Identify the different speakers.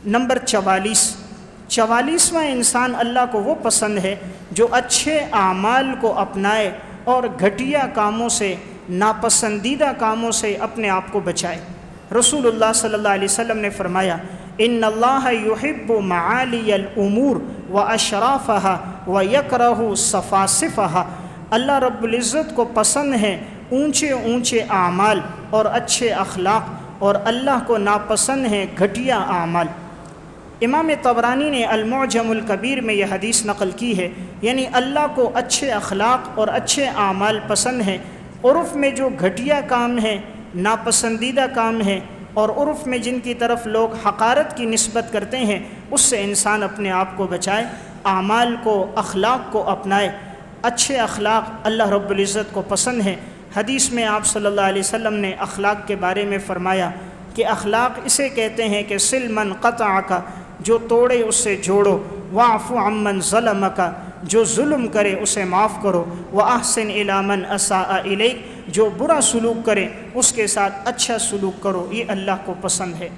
Speaker 1: Number 44واں انسان اللہ کو وہ پسند ہے جو اچھے اعمال کو اپنائے اور گھٹیا کاموں سے، ناپسندیدہ کاموں سے اپنے آپ کو بچائے۔ رسول اللہ صلی اللہ علیہ وسلم نے فرمایا ان اللہ یحب معالی الامور واشرافها ویکرہ سفاسفها، اللہ رب العزت کو پسند ہے اونچے اونچے اعمال اور اچھے اخلاق، اور اللہ کو ناپسند ہے گھٹیا اعمال۔ امام طبرانی نے المعجم الکبیر میں یہ حدیث نقل کی ہے، یعنی اللہ کو اچھے اخلاق اور اچھے اعمال پسند ہیں، عرف میں جو گھٹیا کام ہیں، ناپسندیدہ کام ہیں، اور عرف میں جن کی طرف لوگ حقارت کی نسبت کرتے ہیں، اس سے انسان اپنے آپ کو بچائے، اعمال کو، اخلاق کو اپنائے۔ اچھے اخلاق اللہ رب العزت کو پسند ہیں۔ حدیث میں آپ صلی اللہ علیہ وسلم نے اخلاق کے بارے میں فرمایا کہ اخلاق اسے کہتے ہیں کہ سل من قطعک، جو توڑے اس سے جوڑو، واعف عمن ظلمک، جو ظلم کرے اسے معاف کرو، واحسن الی من اساء الیک، جو برا سلوک کرے اس کے ساتھ اچھا سلوک کرو۔ یہ اللہ کو پسند ہے۔